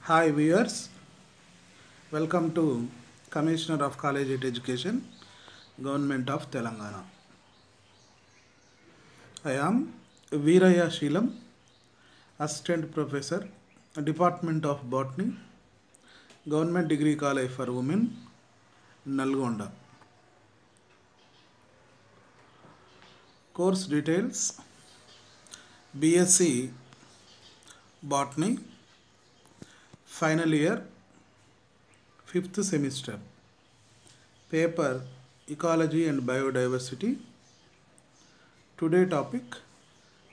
Hi viewers, welcome to Commissioner of Collegiate Education, Government of Telangana. I am Veeraya Sheelam, Assistant Professor, Department of Botany, Government Degree College for Women, Nalgonda. Course details: BSc Botany, final year, 5th semester. Paper Ecology and Biodiversity. Today topic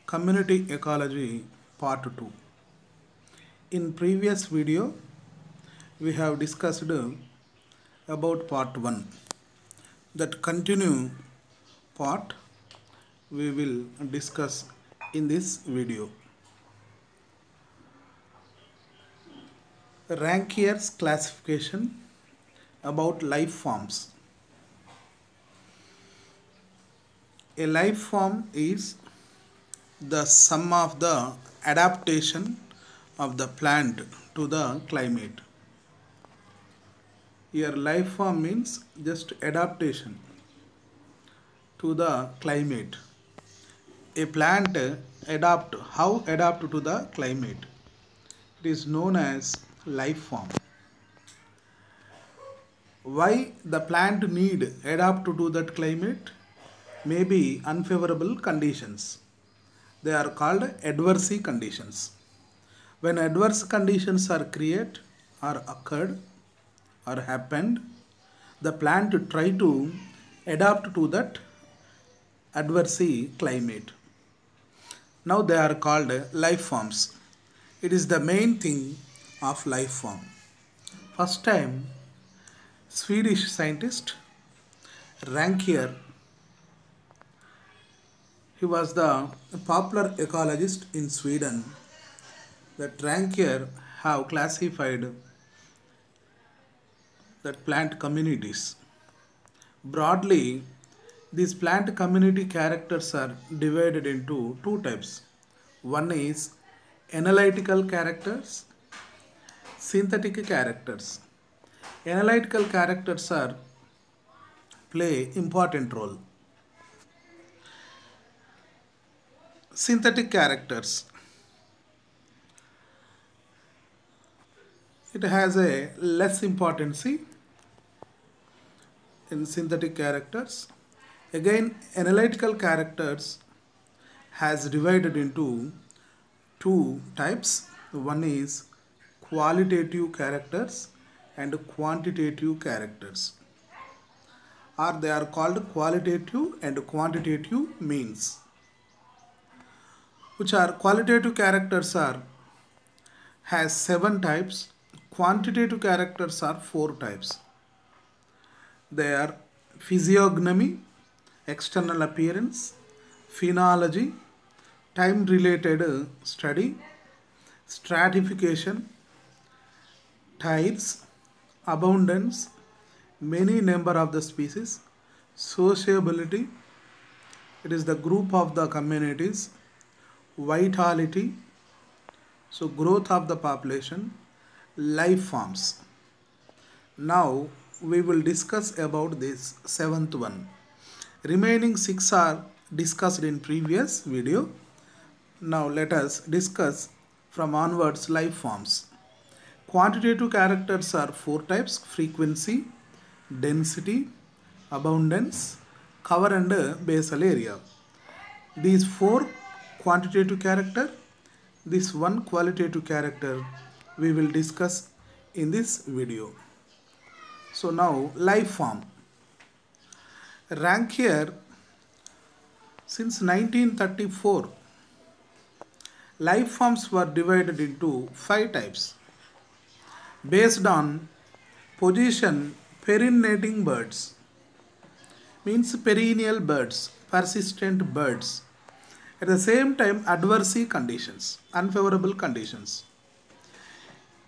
Community Ecology Part 2. In previous video we have discussed about Part 1. That continue part we will discuss in this video. Rankier's classification about life forms. A life form is the sum of the adaptation of the plant to the climate. Here life form means just adaptation to the climate. A plant how adapt to the climate. It is known as life form. Why the plant need adapt to that climate? Maybe unfavorable conditions. They are called adverse conditions. When adverse conditions are created or occurred or happened, the plant try to adapt to that adverse climate. Now they are called life forms. It is the main thing of life form. First time Swedish scientist Rankier, he was the popular ecologist in Sweden. That Rankier have classified that plant communities. Broadly, these plant community characters are divided into two types. One is analytical characters, synthetic characters. Analytical characters are play important role. Synthetic characters, it has a less importance in synthetic characters. Again, analytical characters has divided into two types. One is qualitative characters and quantitative characters, or they are called qualitative and quantitative means. Which are qualitative characters are has 7 types. Quantitative characters are 4 types. They are physiognomy, external appearance, phenology, time related study, stratification, types, abundance, many number of the species, sociability, it is the group of the communities, vitality, so growth of the population, life forms. Now we will discuss about this 7th one. Remaining 6 are discussed in previous video. Now let us discuss from onwards life forms. Quantitative characters are 4 types: frequency, density, abundance, cover and basal area. These 4 quantitative character, this one qualitative character we will discuss in this video. So now life form. Rankier, since 1934, life forms were divided into 5 types based on position. Perennating birds means perennial birds, persistent birds. At the same time, adverse conditions, unfavorable conditions.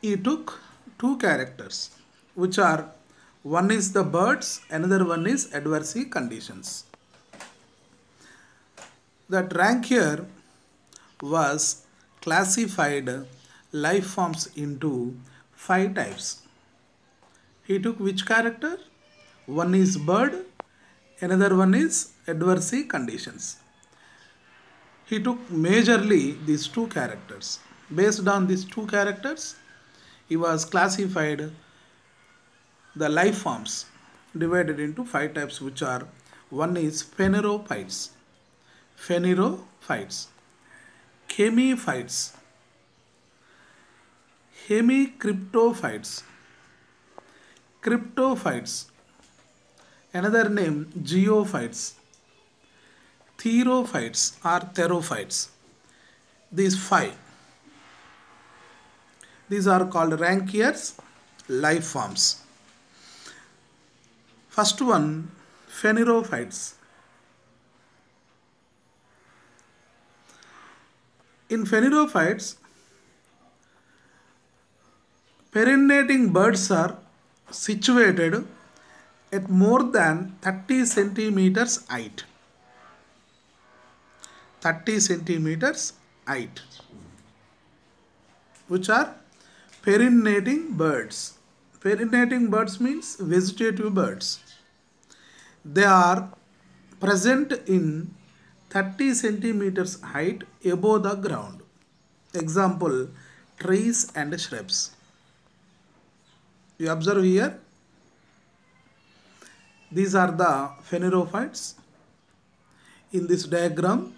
He took 2 characters, which are one is the birds, another one is adverse conditions. That Rankier was classified life forms into 5 types. He took which character? One is bird, another one is adverse conditions. He took majorly these two characters. Based on these two characters, he was classified the life forms divided into 5 types, which are: one is phanerophytes, chemiphytes, cryptophytes, another name geophytes, therophytes or therophytes. These 5. These are called rank years life forms. First one, phanerophytes. In phanerophytes, perennating birds are situated at more than 30 centimeters height. 30 centimeters height, which are perennating birds. Perennating birds means vegetative birds. They are present in 30 centimeters height above the ground. Example, trees and shrubs. You observe here, these are the phanerophytes. In this diagram,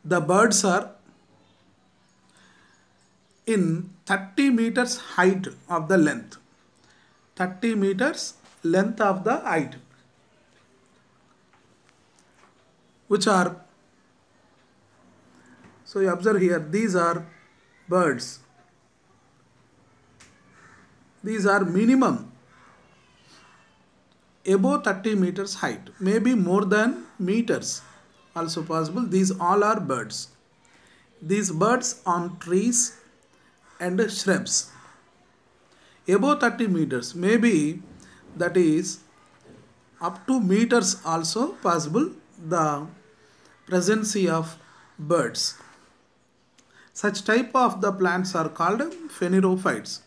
the birds are in 30 meters height of the length. 30 meters length of the height, which are, so you observe here, these are birds. These are minimum above 30 meters height, maybe more than meters also possible. These all are birds. These birds on trees and shrubs above 30 meters, maybe that is up to meters also possible, the presence of birds. Such type of the plants are called phanerophytes.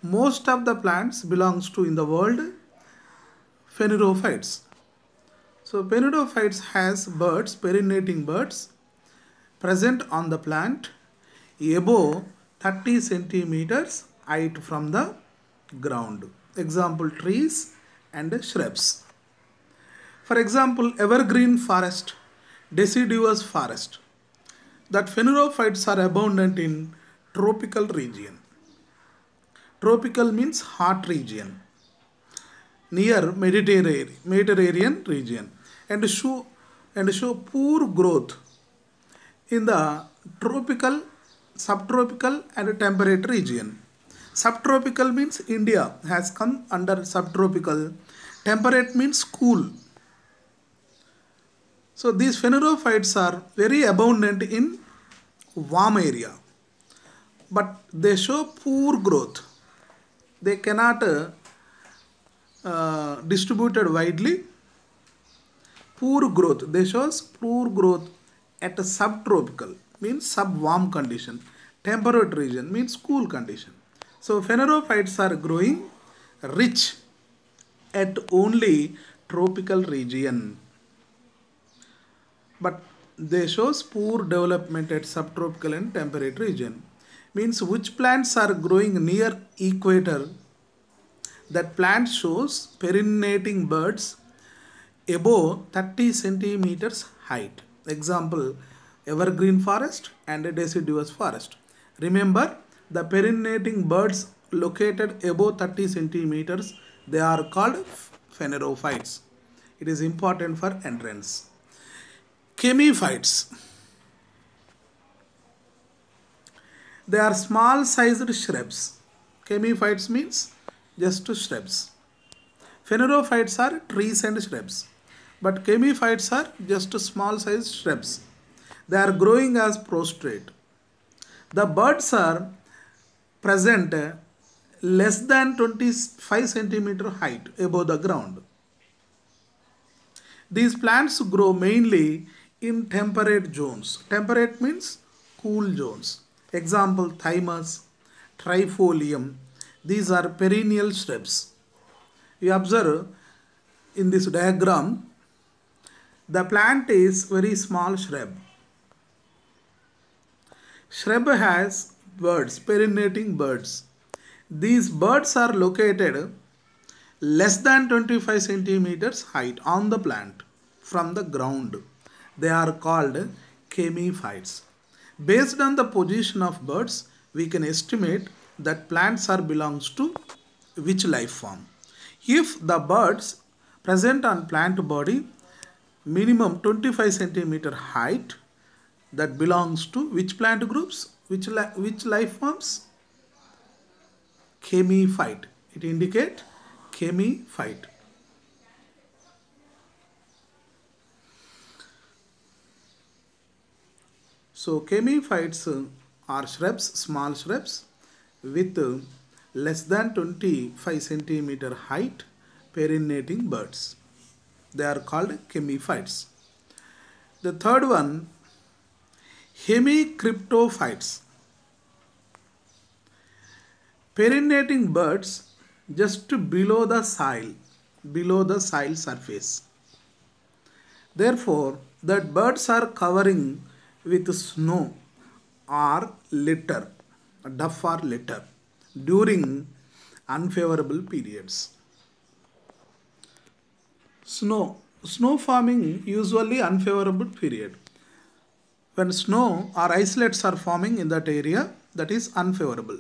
Most of the plants belongs to in the world phanerophytes. So phanerophytes has birds, perennating birds present on the plant above 30 centimeters height from the ground. Example, trees and shrubs. For example, evergreen forest, deciduous forest. That phanerophytes are abundant in tropical region. Tropical means hot region, near Mediterranean region, and show poor growth in the tropical, subtropical and temperate region. Subtropical means India has come under subtropical. Temperate means cool. So these phanerophytes are very abundant in warm area, but they show poor growth. They cannot distributed widely. Poor growth. They shows poor growth at a subtropical means sub-warm condition. Temperate region means cool condition. So phanerophytes are growing rich at only tropical region, but they shows poor development at subtropical and temperate region. Means which plants are growing near equator, that plant shows perennating birds above 30 centimeters height. Example, evergreen forest and deciduous forest. Remember, the perennating birds located above 30 centimeters, they are called phanerophytes. It is important for entrance. Chemiphytes. They are small sized shrubs. Chemiphytes means just shrubs. Phanerophytes are trees and shrubs, but chemiphytes are just small sized shrubs. They are growing as prostrate. The birds are present less than 25 centimeter height above the ground. These plants grow mainly in temperate zones. Temperate means cool zones. Example, thymus, trifolium. These are perennial shrubs. You observe in this diagram, the plant is very small shrub. Shrub has birds, perennating birds. These birds are located less than 25 centimeters height on the plant from the ground. They are called chemiphytes. Based on the position of birds, we can estimate that plants are belongs to which life form. If the birds present on plant body minimum 25 centimeter height, that belongs to which plant groups, which life forms? Chemiphyte. It indicates chemiphyte. So chemiphytes are shrubs, small shrubs with less than 25 centimeter height, perennating birds. They are called chemiphytes. The third one, hemicryptophytes. Perennating birds just below the soil surface. Therefore, that birds are covering with snow or litter, duff or litter during unfavorable periods. Snow forming usually unfavorable period. When snow or islets are forming in that area, that is unfavorable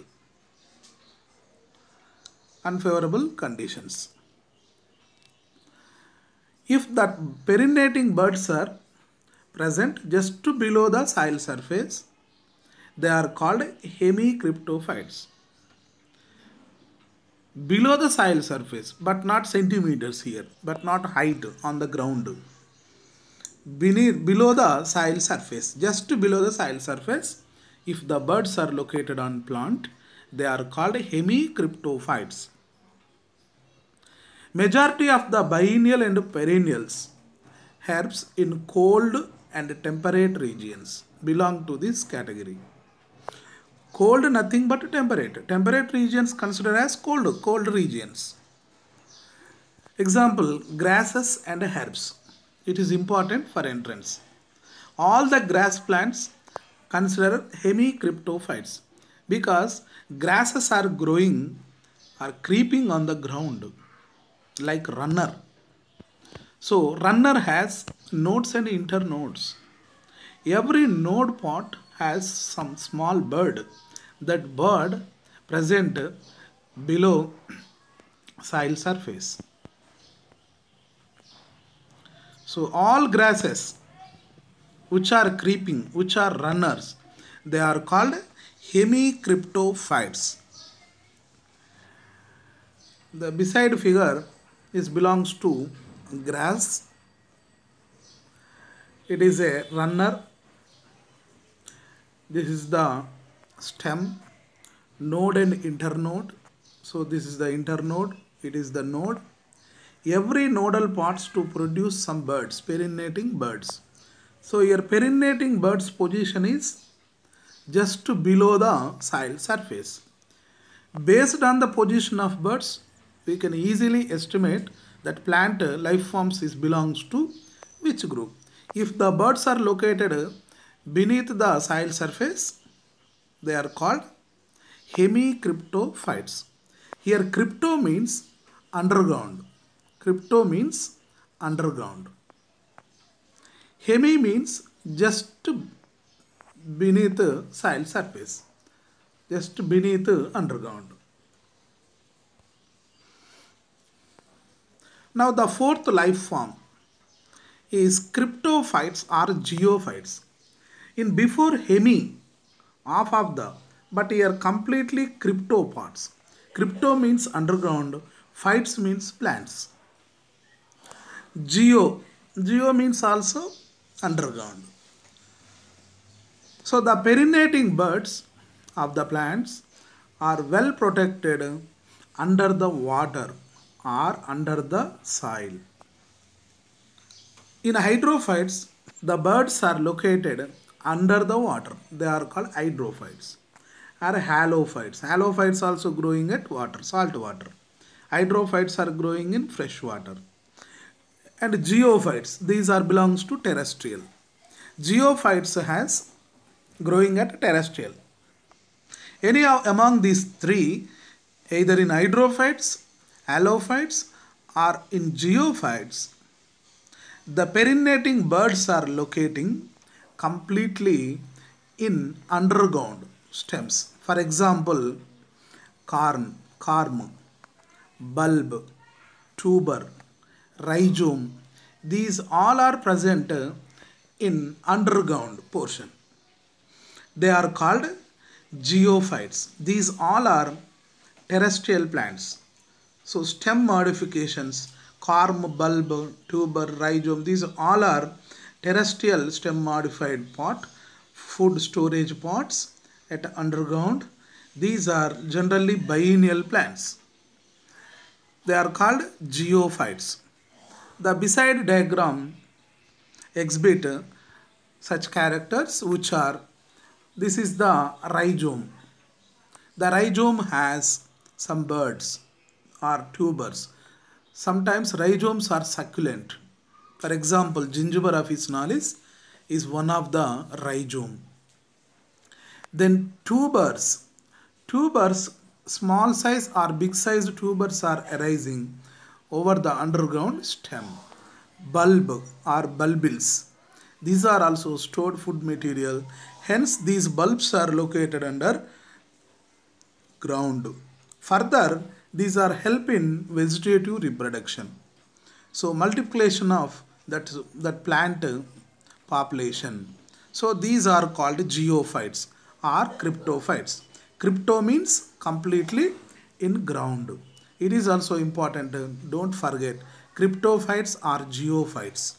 conditions. If that perennating birds are present just below the soil surface, they are called hemicryptophytes. Below the soil surface, but not centimeters here, but not height on the ground. Below the soil surface, just below the soil surface, if the birds are located on plant, they are called hemicryptophytes. Majority of the biennial and perennials herbs in cold and temperate regions belong to this category. Cold nothing but temperate. Temperate regions considered as cold regions. Example, grasses and herbs. It is important for entrance. All the grass plants consider hemicryptophytes because grasses are creeping on the ground like runner. So runner has nodes and internodes. Every node pot has some small bird. That bird present below soil surface. So all grasses which are creeping, which are runners, they are called hemicryptophytes. The beside figure belongs to grass. It is a runner. This is the stem, node and internode. So this is the internode, it is the node. Every nodal parts to produce some birds, perennating birds. So your perennating birds position is just below the soil surface. Based on the position of birds, we can easily estimate that plant life forms belongs to which group. If the birds are located beneath the soil surface, they are called hemicryptophytes. Here crypto means underground. Crypto means underground. Hemi means just beneath soil surface. Just beneath underground. Now the fourth life form is cryptophytes or geophytes. In before hemi, half of the, but here completely cryptopods. Crypto means underground, phytes means plants. Geo means also underground. So the perennating birds of the plants are well protected under the water or under the soil. In hydrophytes, the birds are located under the water. They are called hydrophytes. are halophytes. Halophytes also growing at water, salt water. Hydrophytes are growing in fresh water. And geophytes, these are belongs to terrestrial. Geophytes has growing at terrestrial. Any among these three, either in hydrophytes, halophytes, or in geophytes, the perinating birds are locating completely in underground stems. For example, corm, bulb, tuber, rhizome. These all are present in underground portion. They are called geophytes. These all are terrestrial plants. So stem modifications, corm, bulb, tuber, rhizome, these all are terrestrial stem modified pot, food storage pots at underground. These are generally biennial plants. They are called geophytes. The beside diagram exhibit such characters which are, this is the rhizome. The rhizome has some birds or tubers. Sometimes rhizomes are succulent. For example, Gingiber officinalis is one of the rhizome. Then tubers. Tubers, small size or big size tubers are arising over the underground stem. Bulb or bulbils. These are also stored food material. Hence, these bulbs are located under ground. Further, these are help in vegetative reproduction. So, multiplication of that plant population. So, these are called geophytes or cryptophytes. Crypto means completely in ground. It is also important, don't forget, cryptophytes are geophytes.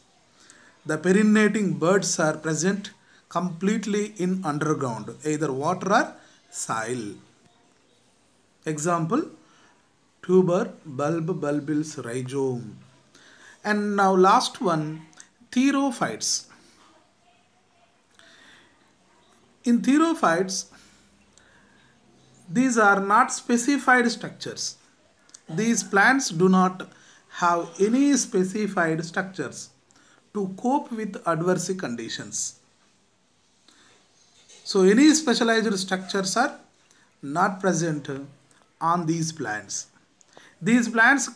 The perinating birds are present completely in underground, either water or soil. Example, tuber, bulb, bulbils, rhizome. And now last one, therophytes. In therophytes, these are not specified structures. These plants do not have any specified structures to cope with adverse conditions. So any specialized structures are not present on these plants. These plants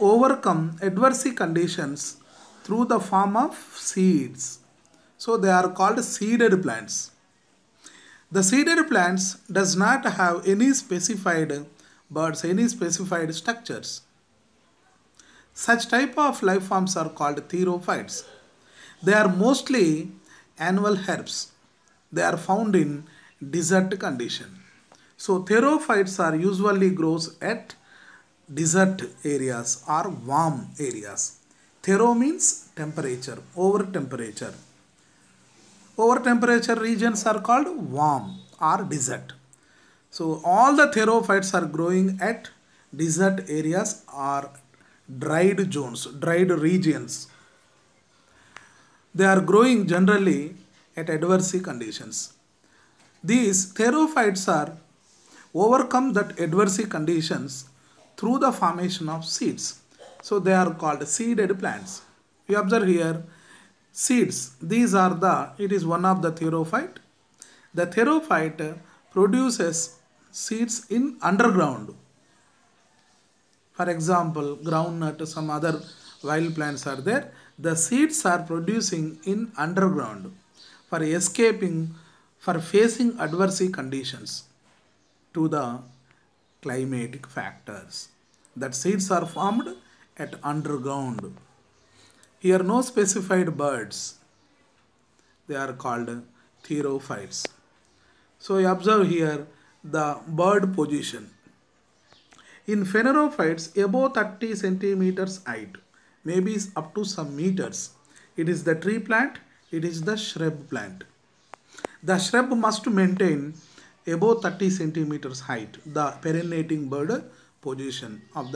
overcome adverse conditions through the form of seeds. So they are called seeded plants. The seeded plants does not have any specified structures. Such type of life forms are called therophytes. They are mostly annual herbs. They are found in desert condition. So therophytes are usually grows at desert areas or warm areas. Thero means temperature, over temperature. Over temperature regions are called warm or desert. So all the therophytes are growing at desert areas or dried zones, dried regions. They are growing generally at adverse conditions. These therophytes are overcome that adverse conditions through the formation of seeds. So they are called seeded plants. We observe here seeds. These are it is one of the therophyte. The therophyte produces seeds in underground. For example, groundnut, some other wild plants are there. The seeds are producing in underground for facing adverse conditions to the climatic factors. That seeds are formed at underground. Here no specified birds. They are called therophytes. So you observe here the bird position. In phanerophytes, above 30 centimeters height, maybe up to some meters. It is the tree plant, it is the shrub plant. The shrub must maintain above 30 centimeters height, the perinating bird position of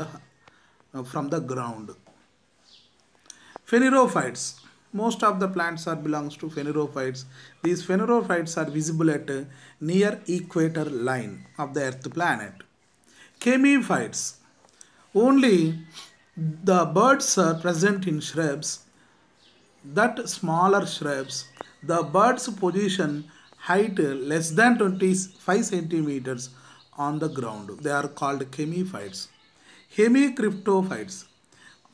from the ground. Phanerophytes, Most of the plants are belongs to phanerophytes. These phanerophytes are visible at near equator line of the earth planet. Chemiphytes. Only the birds are present in shrubs, that smaller shrubs. The birds position height less than 25 centimeters on the ground. They are called chemiphytes. Hemicryptophytes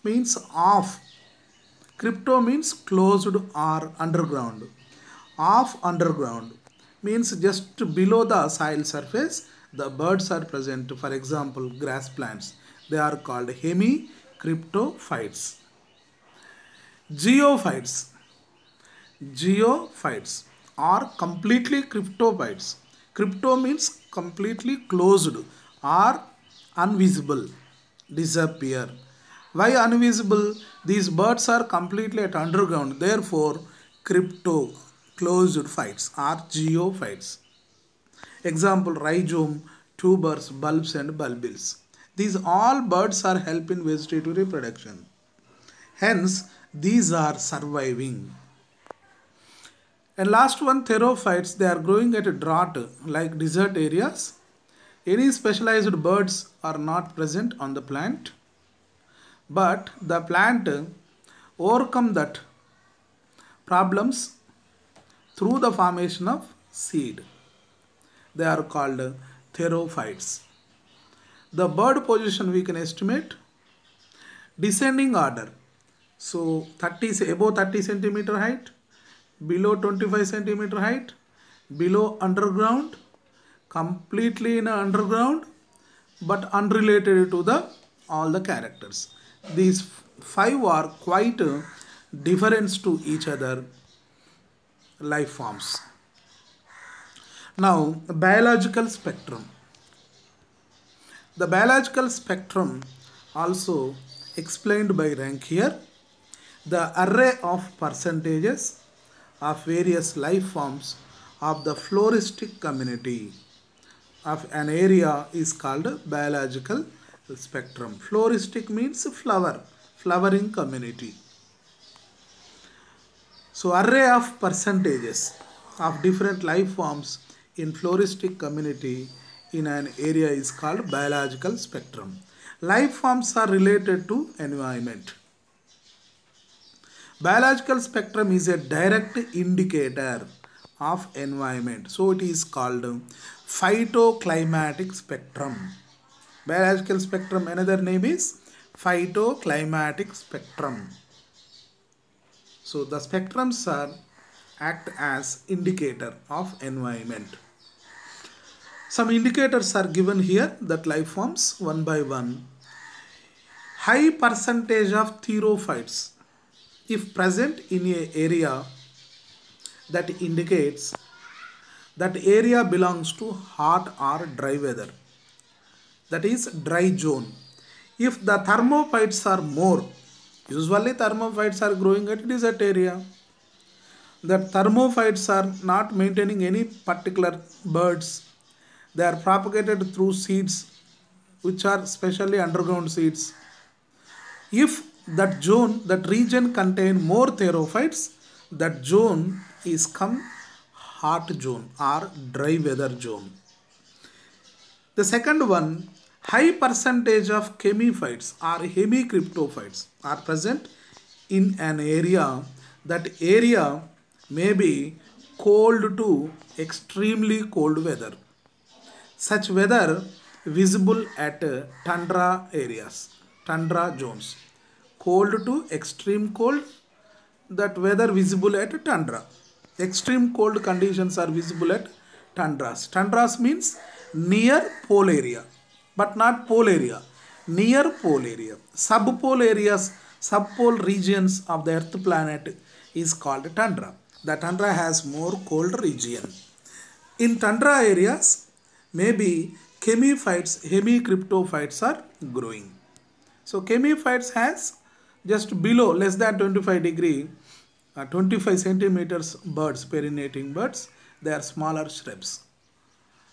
means off. Crypto means closed or underground. Off underground means just below the soil surface the birds are present. For example, grass plants. They are called hemicryptophytes. Geophytes. Geophytes are completely cryptophytes. Crypto means completely closed or invisible, disappear. Why invisible? These birds are completely at underground. Therefore, crypto closed phytes are geophytes. Example, rhizome, tubers, bulbs and bulbils. These all birds are help in vegetative reproduction. Hence, these are surviving. And last one, therophytes, they are growing at a drought like desert areas. Any specialized birds are not present on the plant, but the plant overcome that problems through the formation of seed. They are called therophytes. The bird position we can estimate descending order. So 30 above 30 centimeter height, below 25 centimeter height, below underground, completely in underground, but unrelated to the all the characters. These five are quite different to each other life forms. Now, the biological spectrum. The biological spectrum also explained by Rank here. The array of percentages of various life forms of the floristic community of an area is called biological spectrum. Floristic means flower, flowering community. So array of percentages of different life forms in floristic community in an area is called biological spectrum. Life forms are related to environment. Biological spectrum is a direct indicator of environment. So it is called phytoclimatic spectrum. Biological spectrum, another name is phytoclimatic spectrum. So the spectrums are act as indicator of environment. Some indicators are given here that life forms one by one. High percentage of therophytes if present in an area, that indicates that area belongs to hot or dry weather, that is dry zone. If the thermophytes are more, usually thermophytes are growing at desert area, that thermophytes are not maintaining any particular birds, they are propagated through seeds which are specially underground seeds. If that zone, that region contain more therophytes, that zone is come hot zone or dry weather zone. The second one, high percentage of chemiphytes or hemicryptophytes are present in an area. That area may be cold to extremely cold weather. Such weather visible at tundra areas, tundra zones. Cold to extreme cold, that weather visible at tundra. Extreme cold conditions are visible at tundras. Tundras means near pole area, but not pole area, near pole area. Subpole areas, subpole regions of the earth planet is called tundra. The tundra has more cold region. In tundra areas, maybe chemiphytes, hemicryptophytes are growing. So chemiphytes has just below less than 25 degree, 25 centimeters birds, perinating birds, they are smaller shrubs.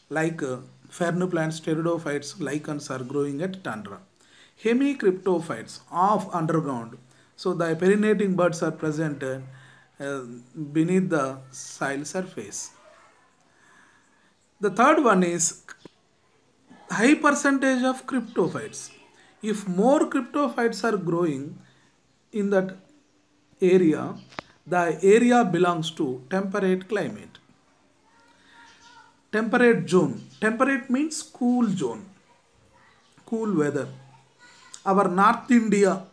Like fern plants, pteridophytes, lichens are growing at tundra. Hemicryptophytes of underground. So the perinating buds are present beneath the soil surface. The third one is high percentage of cryptophytes. If more cryptophytes are growing in that area, the area belongs to temperate climate. Temperate zone. Temperate means cool zone, cool weather. Our North India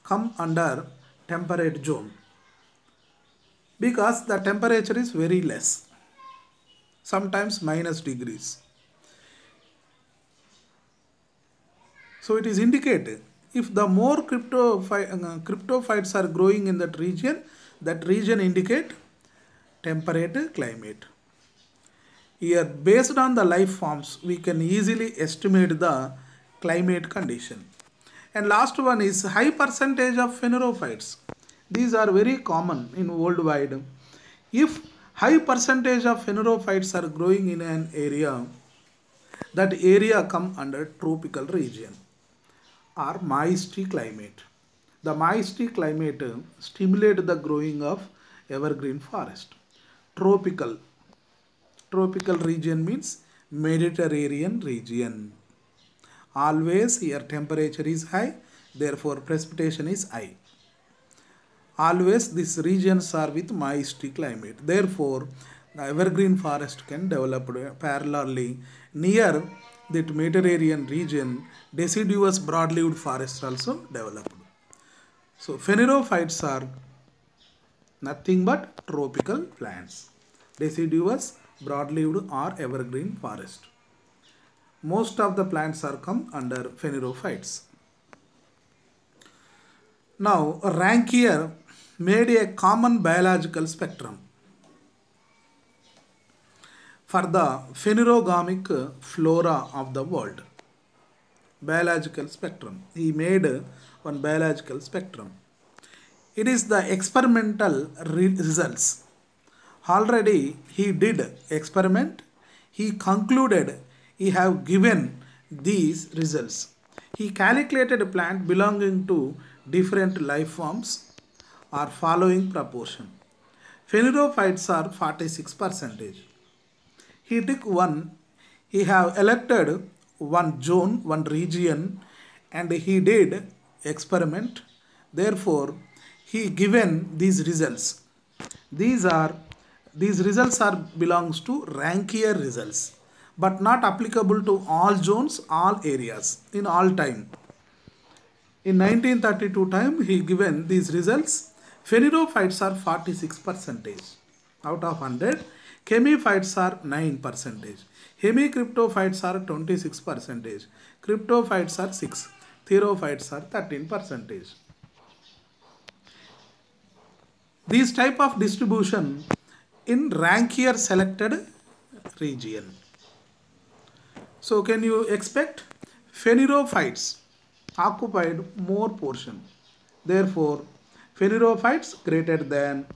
come under temperate zone because the temperature is very less, sometimes minus degrees. So it is indicated if the more cryptophytes are growing in that region indicate temperate climate. Here, based on the life forms, we can easily estimate the climate condition. And last one is high percentage of phanerophytes. These are very common in worldwide. If high percentage of phanerophytes are growing in an area, that area come under tropical region or moist climate. The moist climate stimulate the growing of evergreen forest. Tropical region means Mediterranean region. Always here temperature is high, therefore precipitation is high. Always these regions are with moist climate. Therefore, the evergreen forest can develop parallelly near that Mediterranean region. Deciduous broadleaved forests also developed. So phanerophytes are nothing but tropical plants. Deciduous, broadleaved or evergreen forest. Most of the plants are come under phanerophytes. Now, Rancière made a common biological spectrum for the phanerogamic flora of the world. Biological spectrum. He made one biological spectrum. It is the experimental results. Already he did experiment. He concluded he have given these results. He calculated a plant belonging to different life forms are following proportion. Phanerophytes are 46%. He took one, he have elected one zone, one region, and he did experiment. Therefore, he given these results. These results are belongs to Rancière results, but not applicable to all zones, all areas, in all time. In 1932 time, he given these results. Phanerophytes are 46% out of 100. Chemiphytes are 9%. Hemicryptophytes are 26%. Cryptophytes are 6. Therophytes are 13%. These type of distribution in Rancière selected region. So can you expect phanerophytes occupied more portion. Therefore, phanerophytes greater than,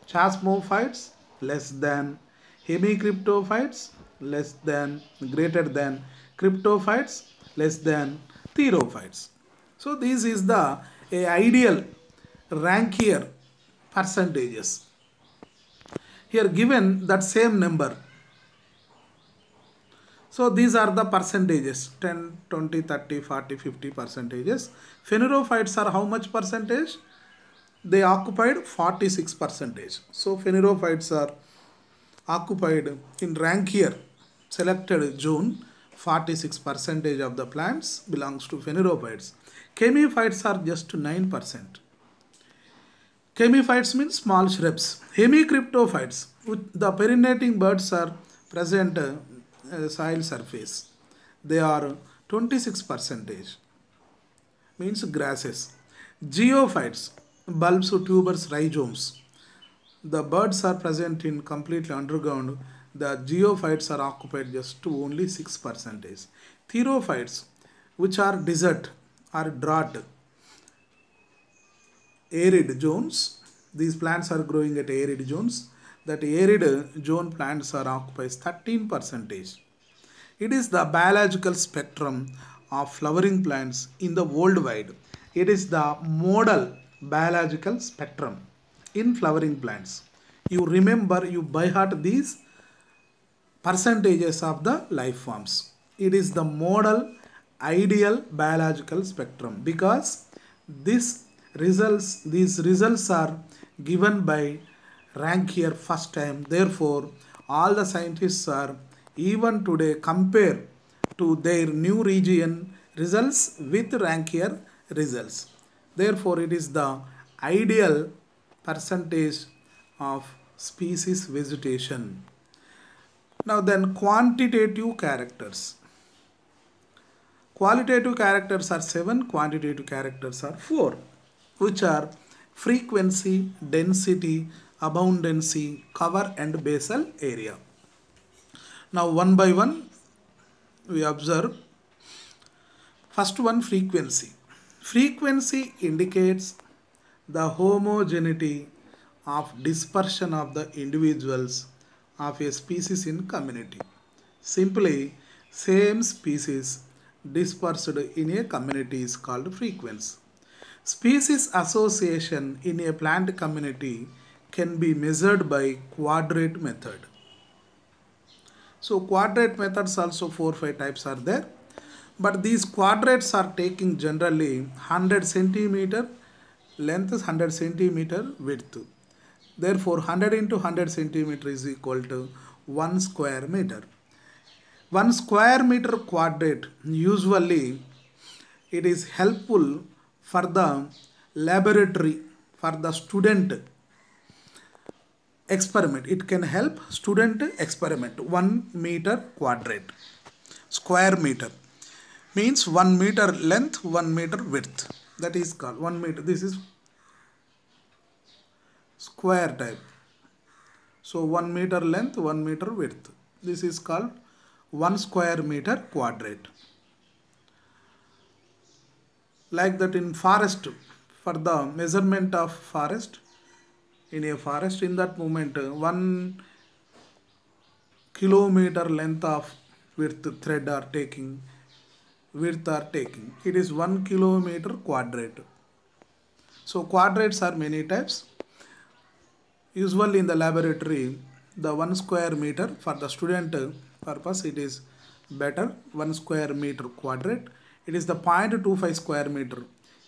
chasmophytes less than, hemicryptophytes less than, greater than, cryptophytes less than, therophytes. So this is the ideal Rancière percentages. Here given that same number. So these are the percentages 10, 20, 30, 40, 50 percentages. Phanerophytes are how much percentage? They occupied 46%. So phanerophytes are occupied in Rancière selected zone. 46% of the plants belongs to phanerophytes. Chemiphytes are just 9%. Chemiphytes means small shrubs. Hemicryptophytes, the perinating birds are present soil surface. They are 26%, means grasses. Geophytes, bulbs, tubers, rhizomes. The birds are present in completely underground. The geophytes are occupied just to only 6%. Therophytes, which are desert or drought, arid zones. These plants are growing at arid zones. That arid zone plants are occupies 13%. It is the biological spectrum of flowering plants in the worldwide. It is the modal biological spectrum in flowering plants. You remember, you by heart these percentages of the life forms. It is the modal ideal biological spectrum because these results are given by Rankine first time. Therefore, all the scientists are even today compare to their new region results with Rankine results. Therefore, it is the ideal percentage of species vegetation. Now then, quantitative characters. Qualitative characters are 7, quantitative characters are 4, which are frequency, density, abundancy, cover and basal area. Now one by one we observe. First one, frequency. Frequency indicates the homogeneity of dispersion of the individuals of a species in community. Simply, same species dispersed in a community is called frequency. Species association in a plant community can be measured by quadrate method. So quadrate methods also 4-5 types are there, but these quadrates are taking generally 100 centimeter length is 100 centimeter width. Therefore 100 into 100 centimeter is equal to 1 square meter. 1 square meter quadrate, usually it is helpful for the laboratory, for the student experiment. It can help student experiment. 1 meter quadrate, square meter means 1 meter length, 1 meter width. That is called 1 meter. This is square type. So 1 meter length, 1 meter width. This is called 1 square meter quadrate. Like that in forest, for the measurement of forest, in a forest, in that moment 1 kilometer length of width thread are taking, it is 1 kilometer quadrate. So quadrates are many types. Usually in the laboratory, the 1 square meter for the student purpose, it is better. 1 square meter quadrate, it is the 0.25 square meter.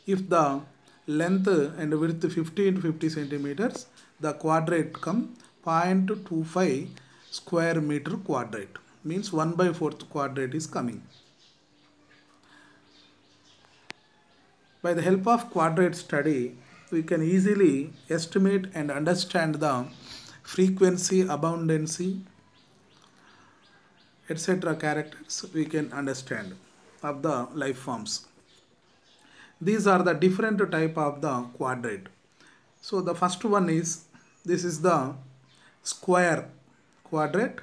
If the length and width 50 into 50 centimeters, the quadrate come 0.25 square meter quadrate, means 1/4 quadrate is coming. By the help of quadrate study, we can easily estimate and understand the frequency, abundancy, etc. characters we can understand of the life forms. These are the different type of the quadrate. So the first one is, this is the square quadrate.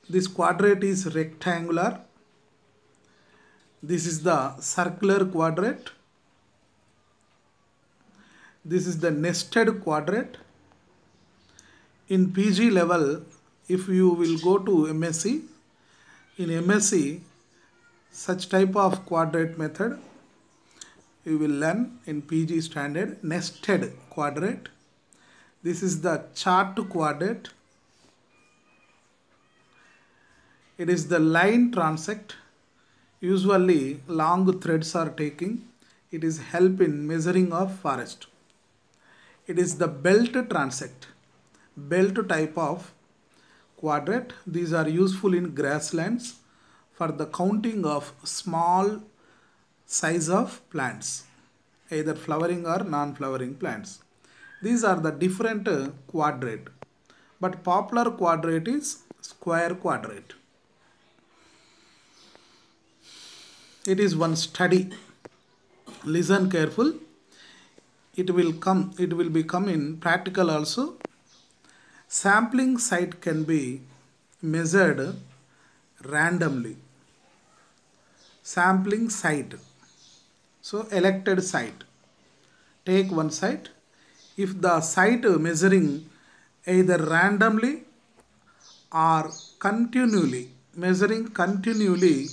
This quadrate is rectangular. This is the circular quadrate. This is the nested quadrate. In PG level, if you will go to MSc, in MSc, such type of quadrate method you will learn in PG standard. Nested quadrate. This is the chart quadrate. It is the line transect. Usually long threads are taking. It is help in measuring of forest. It is the belt transect, belt type of quadrate. These are useful in grasslands for the counting of small size of plants, either flowering or non-flowering plants. These are the different quadrate, but popular quadrate is square quadrate. It is one study. Listen careful. It will become in practical also. Sampling site can be measured randomly. Sampling site. So elected site. Take one site. If the site measuring either randomly or continually, measuring continually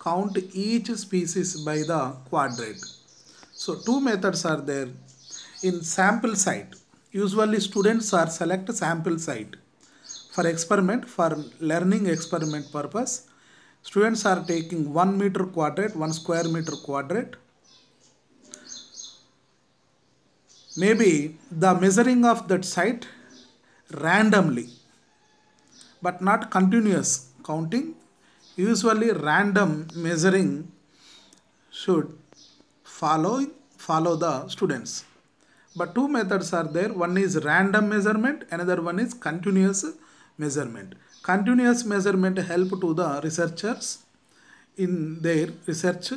count each species by the quadrate. So two methods are there. In sample site, usually students are select sample site for experiment, for learning experiment purpose. Students are taking 1 meter quadrate, 1 square meter quadrate. Maybe the measuring of that site randomly, but not continuous counting. Usually random measuring should follow the students. But two methods are there. One is random measurement, another one is continuous measurement. Continuous measurement help to the researchers in their research,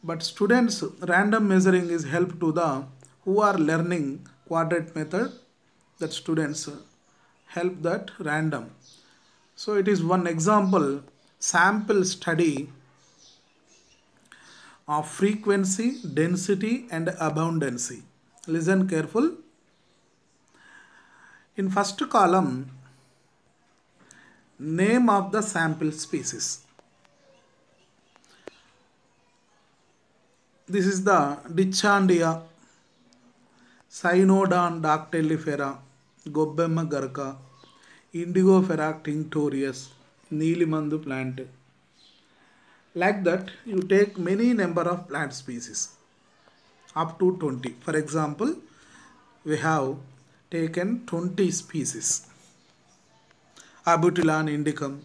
but students random measuring is help to the who are learning quadrate method, that students help that random. So it is one example sample study of frequency, density and abundancy. Listen careful. In first column, name of the sample species. This is the Dichandia, Cynodon dactylifera, Gobbemma garka, Indigofera tinctorius, Neelimandu plant. Like that, you take many number of plant species up to 20. For example, we have taken 20 species. Abutilon indicum,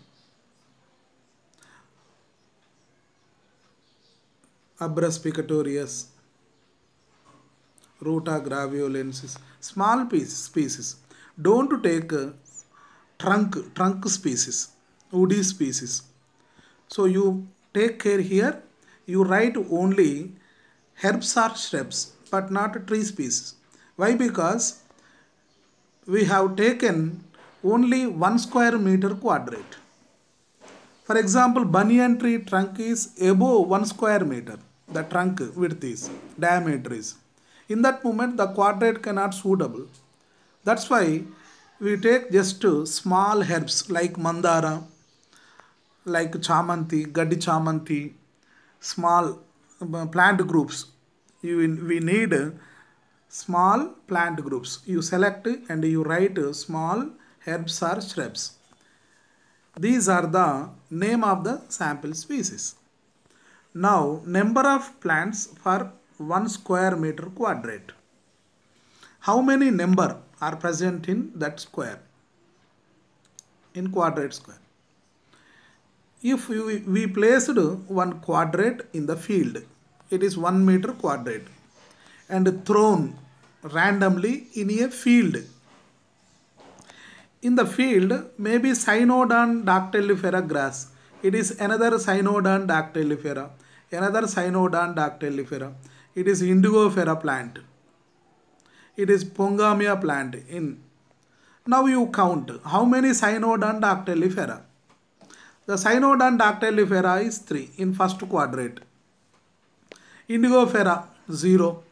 Abrus picatorius, Ruta graviolensis, small species. Don't take trunk species, woody species. So you take care here, you write only herbs or shrubs, but not tree species. Why? Because we have taken only 1 square meter quadrate. For example, banyan tree trunk is above 1 square meter. The trunk width is, diameter is. In that moment, the quadrate cannot suitable. That's why we take just small herbs like mandara, like chamanti, gaddi chamanti, small plant groups. We need small plant groups. You select and you write small herbs or shrubs. These are the name of the sample species. Now, number of plants for 1 square meter quadrate. How many number are present in that square? In quadrate square. If we placed one quadrate in the field, it is 1 meter quadrate, and thrown randomly in a field. In the field, maybe Cynodon dactylifera grass. It is another Cynodon dactylifera, another Cynodon dactylifera. It is Indigofera plant. It is Pongamia plant. Now you count how many Cynodon dactylifera. The Cynodon dactylifera is 3 in first quadrate. Indigofera 0.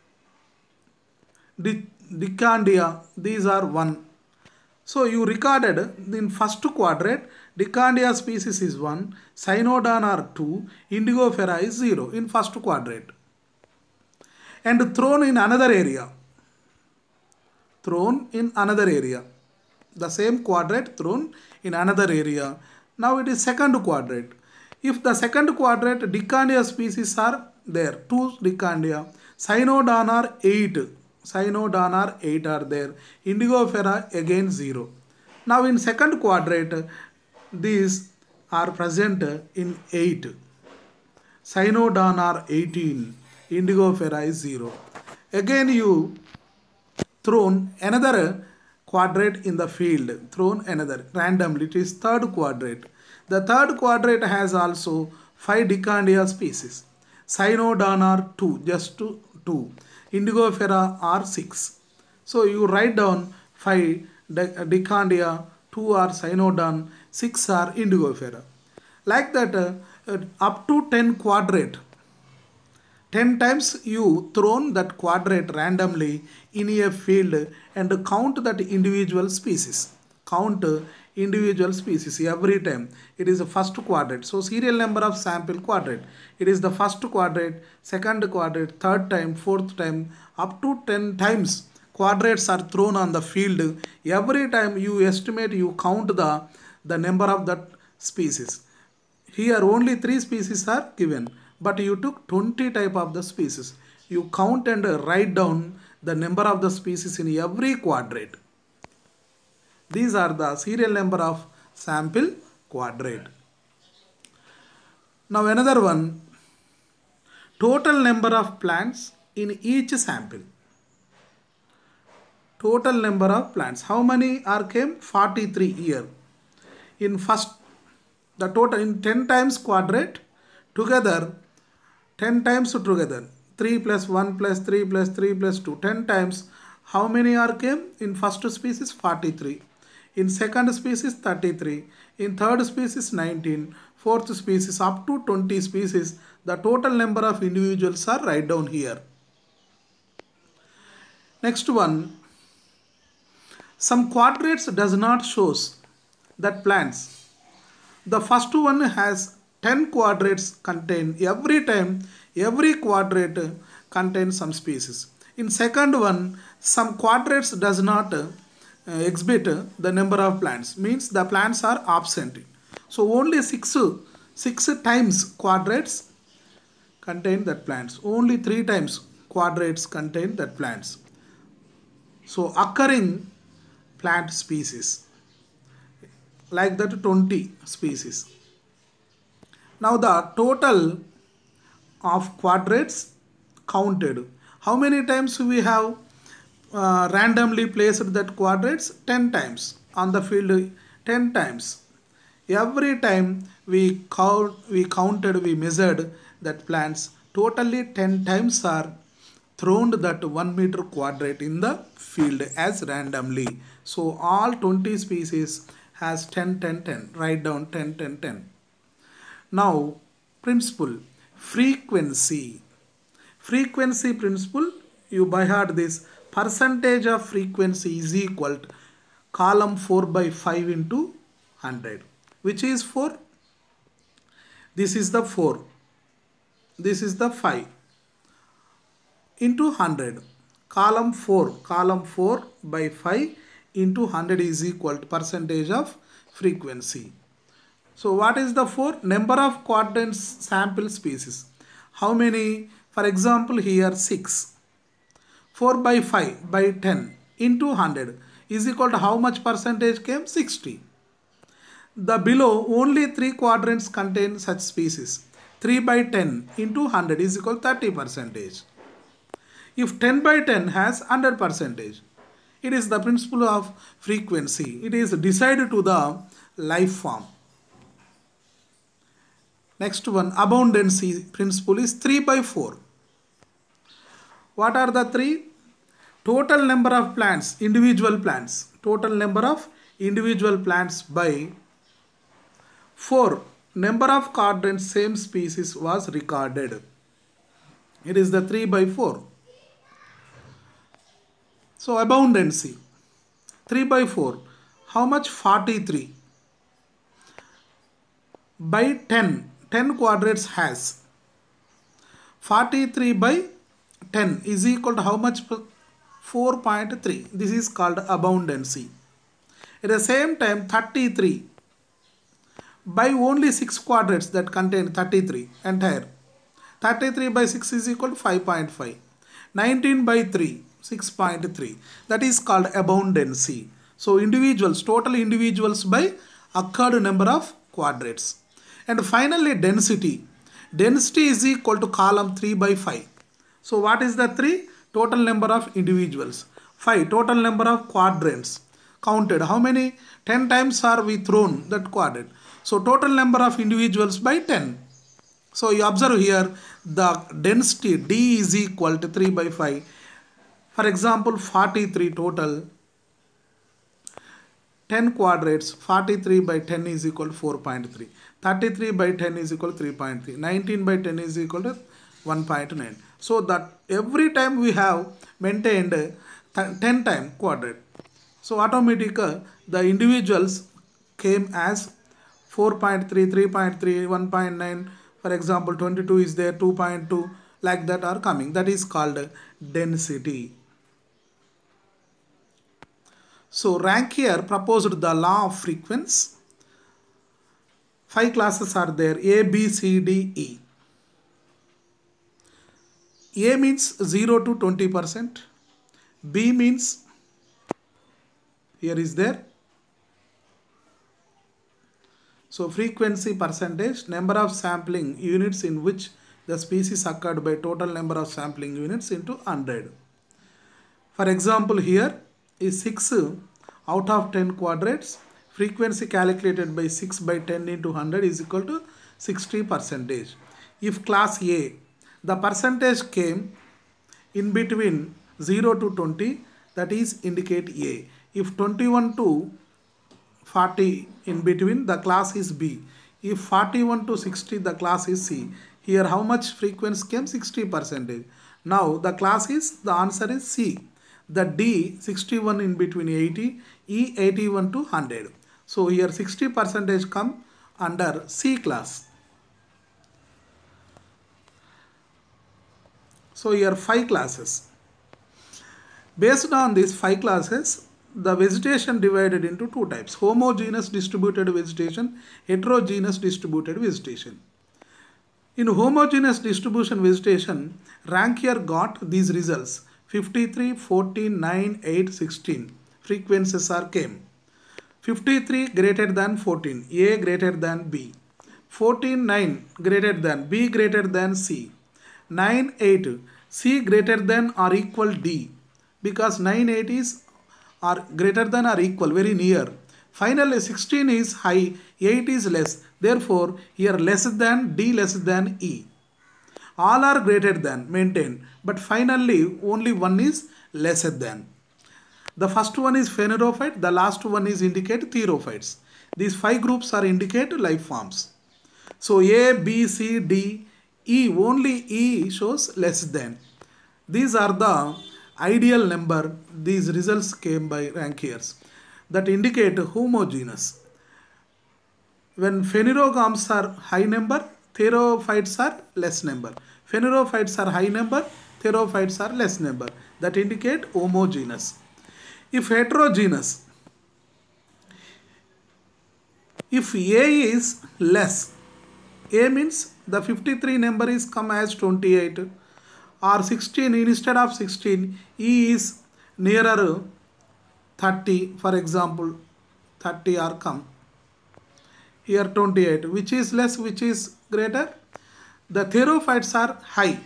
Dicandia, these are 1. So you recorded in first quadrate, Dicandia species is 1, Cynodon are 2, Indigofera is 0 in first quadrate. And thrown in another area. Thrown in another area. The same quadrate thrown in another area. Now it is second quadrate. If the second quadrate Dicandia species are there, 2 Dicandia, Cynodon are 8. Cynodon are 8 are there. Indigofera again 0. Now in second quadrate, these are present in 8. Cynodon are 18. Indigofera is 0. Again you thrown another quadrate in the field. Thrown another randomly. It is third quadrate. The third quadrate has also 5 Dicandia species. Cynodon are 2. Just 2. Indigofera are 6. So you write down 5 Dicandia, 2 are Cynodon, 6 are Indigofera. Like that, up to 10 quadrate. 10 times you thrown that quadrate randomly in a field and count that individual species. count individual species every time. It is the first quadrant. So serial number of sample quadrant. It is the first quadrant, second quadrant, third time, fourth time, up to 10 times quadrats are thrown on the field. Every time you estimate, you count the number of that species. Here only 3 species are given, but you took 20 type of the species. You count and write down the number of the species in every quadrant. These are the serial number of sample quadrant. Now another one, total number of plants in each sample. Total number of plants. How many are came? 43 here. In first, the total in 10 times quadrant together, 10 times together. 3 plus 1 plus 3 plus 3 plus 2. 10 times. How many are came? In first species 43. In second species 33. In third species 19. Fourth species up to 20 species. The total number of individuals are write down here. Next one. Some quadrants does not shows that plants. The first one has 10 quadrats contain. Every time, every quadrant contains some species. In second one, some quadrats does not exhibit the number of plants. Means the plants are absent. So only 6 times quadrats contain that plants. Only 3 times quadrats contain that plants. So occurring plant species. Like that 20 species. Now the total of quadrats counted. How many times we have randomly placed that quadrats? 10 times on the field. 10 times. Every time we counted, we measured that plants. Totally 10 times are thrown that 1 meter quadrant in the field as randomly. So all 20 species has 10, 10, 10. Write down 10, 10, 10. Now, principle, frequency. Frequency principle, you by heart this. Percentage of frequency is equal to column 4 by 5 into 100. Which is 4? This is the 4. This is the 5. Into 100. Column 4 by 5 into 100 is equal to percentage of frequency. So what is the 4? Number of quadrants sample species. How many? For example, here 6. 4 by 5 by 10 into 100 is equal to how much percentage came? 60. The below only 3 quadrants contain such species. 3 by 10 into 100 is equal to 30 percentage. If 10 by 10 has 100 percentage. It is the principle of frequency. It is decided to the life form. Next one, abundancy principle is 3 by 4. What are the 3? Total number of plants, individual plants. Total number of individual plants by 4. Number of quadrants same species was recorded. It is the 3 by 4. So abundancy 3 by 4. How much? 43. By 10. 10 quadrats has. 43 by 10 is equal to how much? 4.3. This is called abundancy. At the same time 33 by only 6 quadrats that contain 33 entire. 33 by 6 is equal to 5.5. 19 by 3. 6.3. That is called abundancy. So individuals, total individuals by occurred number of quadrats. And finally density. Density is equal to column 3 by 5. So what is the 3? Total number of individuals. 5. Total number of quadrants. Counted. How many? 10 times are we thrown that quadrant. So total number of individuals by 10. So you observe here the density D is equal to 3 by 5. For example, 43 total, 10 quadrats, 43 by 10 is equal to 4.3. 33 by 10 is equal to 3.3. 19 by 10 is equal to 1.9. So that every time we have maintained 10 time quadrant. So automatic, the individuals came as 4.3, 3.3, 1.9. For example, 22 is there, 2.2, like that are coming. That is called density. So Rancière proposed the law of frequency. 5 classes are there: A, B, C, D, E. A means 0 to 20%. B means, here is there. So frequency percentage, number of sampling units in which the species occurred by total number of sampling units into 100. For example, here is 6 out of 10 quadrates. Frequency calculated by 6 by 10 into 100 is equal to 60%. If class A, the percentage came in between 0 to 20, that is indicate A. If 21 to 40 in between, the class is B. If 41 to 60, the class is C. Here how much frequency came? 60%. Now the class is, the answer is C. The D 61 in between 80, E 81 to 100. So here 60% come under C class. So here 5 classes. Based on these 5 classes, the vegetation divided into 2 types: homogeneous distributed vegetation, heterogeneous distributed vegetation. In homogeneous distribution vegetation, Rancière got these results: 53, 14, 9, 8, 16. Frequencies are came. 53 greater than 14, A greater than B. 14, 9 greater than B greater than C. 9, 8, C greater than or equal D, because 9, 8 is are greater than or equal, very near. Finally 16 is high, 8 is less. Therefore here less than, D less than E. All are greater than, maintain, but finally only one is lesser than. The first one is phanerophyte, the last one is indicate therophytes. These 5 groups are indicate life forms. So A, B, C, D, E, only E shows less than. These are the ideal number. These results came by Rancière that indicate homogeneous. When phanerogams are high number, therophytes are less number. Phanerophytes are high number, therophytes are less number. That indicate homogeneous. If heterogeneous, if A is less, A means the 53 number is come as 28, or 16 instead of 16, E is nearer 30, for example 30 are come. Here 28, which is less, which is greater? The therophytes are high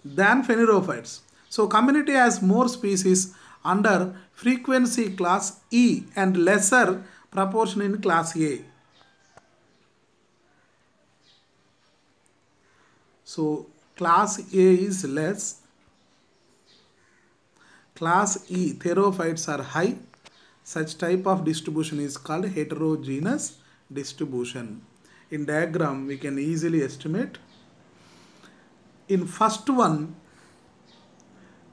than phanerophytes. So community has more species under frequency class E and lesser proportion in class A. So class A is less, class E therophytes are high. Such type of distribution is called heterogeneous distribution. In diagram we can easily estimate. In first one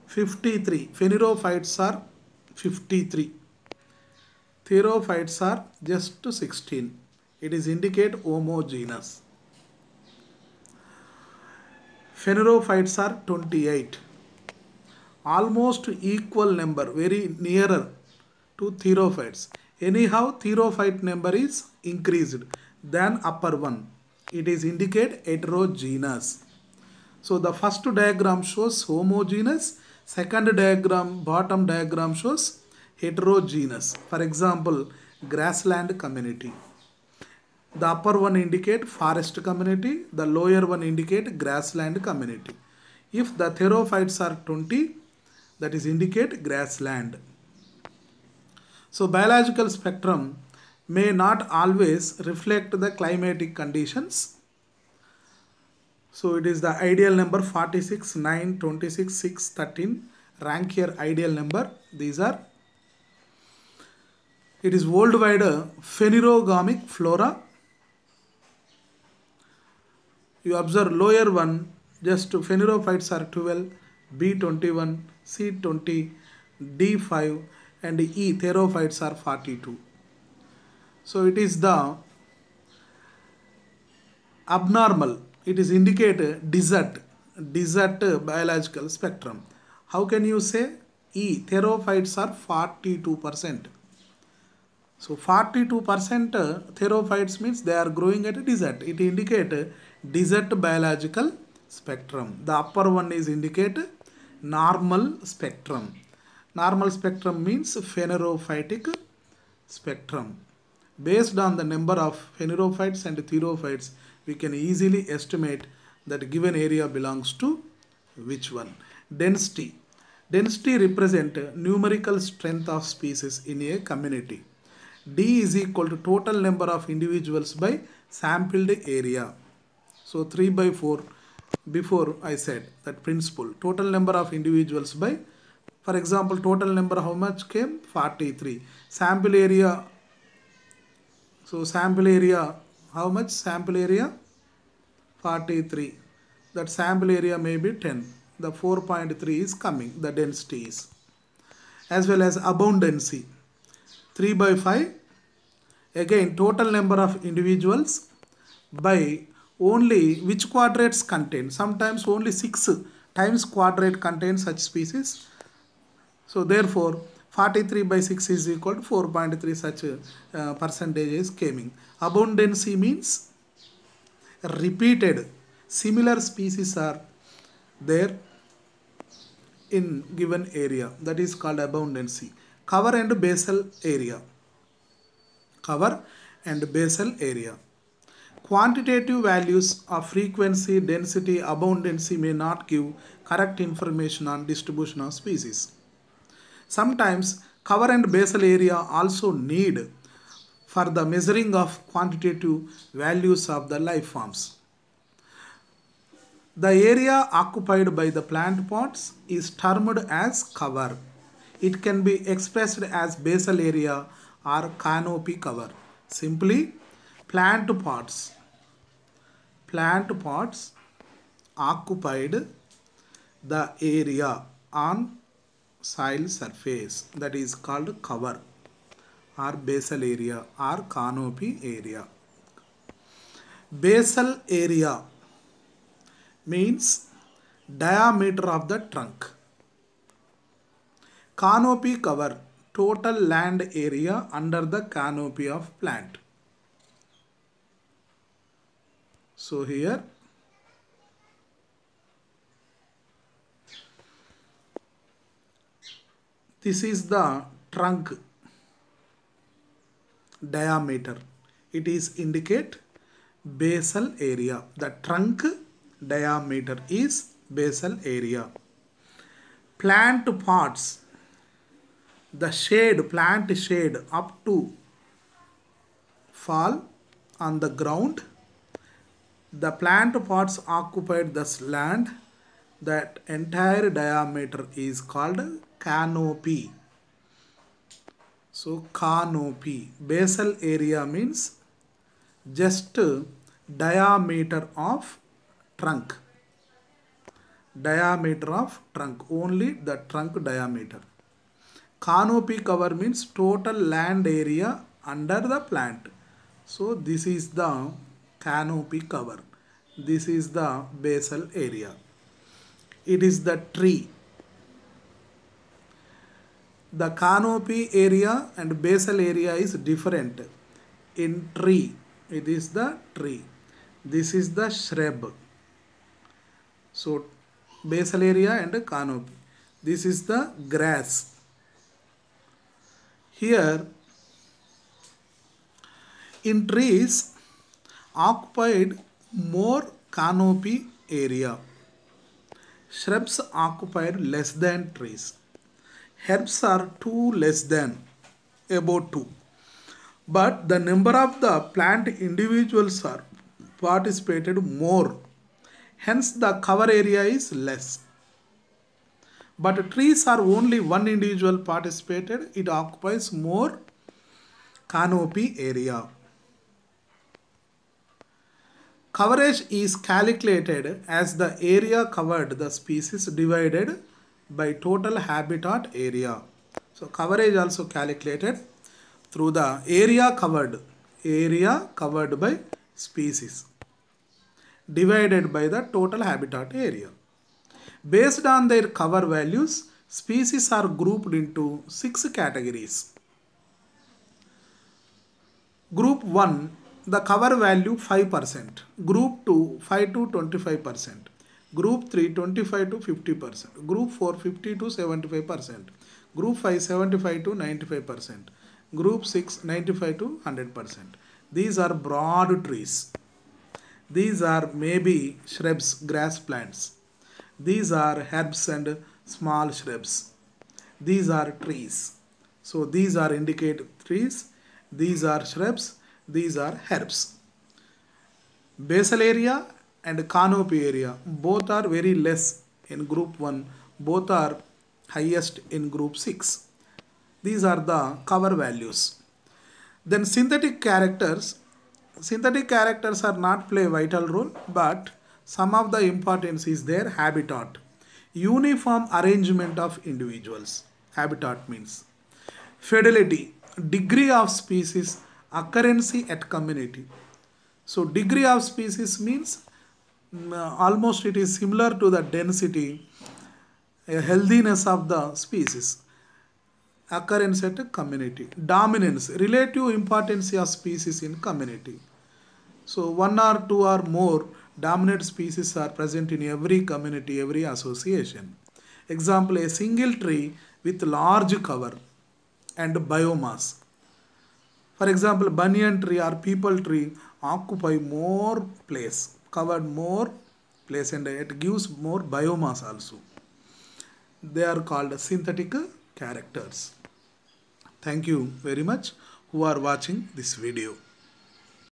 53, phanerophytes are 53, therophytes are just 16. It is indicate homogeneous. Phanerophytes are 28, almost equal number, very nearer to therophytes. Anyhow, therophyte number is increased than upper one. It is indicate heterogeneous. So the first diagram shows homogeneous, second diagram, bottom diagram shows heterogeneous. For example, grassland community. The upper one indicate forest community, the lower one indicate grassland community. If the therophytes are 20, that is indicate grassland. So biological spectrum may not always reflect the climatic conditions. So it is the ideal number 46, 9, 26, 6, 13, Rancière ideal number. These are, it is worldwide phanerogamic flora. You observe lower one, just phanerophytes are 12, B 21, C 20, D 5, and E, therophytes are 42. So it is the abnormal, it is indicate desert biological spectrum. How can you say? E, therophytes are 42%. So 42% therophytes means they are growing at a desert. It indicate desert biological spectrum. The upper one is indicate normal spectrum. Normal spectrum means phanerophytic spectrum. Based on the number of phanerophytes and therophytes, we can easily estimate that given area belongs to which one. Density. Density represent numerical strength of species in a community. D is equal to total number of individuals by sampled area. So 3 by 4, before I said that principle. Total number of individuals by, for example, total number how much came? 43. Sample area. So sample area, how much sample area? 43. That sample area may be 10. The 4.3 is coming, the density is. As well as abundancy. 3 by 5. Again, total number of individuals by only which quadrates contain. Sometimes only 6 times quadrate contains such species. So therefore, 43 by 6 is equal to 4.3, such percentage is coming. Abundancy means repeated similar species are there in given area. That is called abundancy. Cover and basal area. Cover and basal area. Quantitative values of frequency, density, abundancy may not give correct information on distribution of species. Sometimes cover and basal area also need for the measuring of quantitative values of the life forms. The area occupied by the plant pots is termed as cover. It can be expressed as basal area or canopy cover. Simply, plant pots occupied the area on soil surface, that is called cover or basal area or canopy area. Basal area means diameter of the trunk. Canopy cover, total land area under the canopy of plant. So here this is the trunk diameter. It is indicate basal area. The trunk diameter is basal area. Plant pots, the shade, plant shade up to fall on the ground. The plant pots occupied this land. That entire diameter is called canopy. So canopy. Basal area means just diameter of trunk. Diameter of trunk. Only the trunk diameter. Canopy cover means total land area under the plant. So this is the canopy cover. This is the basal area. It is the tree. The canopy area and basal area is different. In tree, it is the tree. This is the shrub. So basal area and canopy. This is the grass. Here in trees occupied more canopy area. Shrubs occupied less than trees. Herbs are 2 less than, about 2. But the number of the plant individuals are participated more. Hence the cover area is less. But trees are only one individual participated. It occupies more canopy area. Coverage is calculated as the area covered, the species divided by total habitat area. So coverage also calculated through the area covered by species divided by the total habitat area. Based on their cover values, species are grouped into 6 categories. Group 1, the cover value 5%. Group 2, 5 to 25%. Group 3, 25 to 50%. Group 4, 50 to 75%. Group 5, 75 to 95%. Group 6, 95 to 100%. These are broad trees. These are maybe shrubs, grass plants. These are herbs and small shrubs. These are trees. So these are indicated trees. These are shrubs. These are herbs. Basal area and canopy area both are very less in group 1. Both are highest in group 6. These are the cover values. Then synthetic characters are not play a vital role, but some of the importance is their habitat. Uniform arrangement of individuals. Habitat means fidelity, degree of species, occurrence at community. So degree of species means almost it is similar to the density, healthiness of the species. Occurrence at a community. Dominance, relative importance of species in community. So one or two or more dominant species are present in every community, every association. Example, a single tree with large cover and biomass. For example, banyan tree or peepal tree occupy more place, covered more place, and it gives more biomass also. They are called synthetic characters. Thank you very much who are watching this video.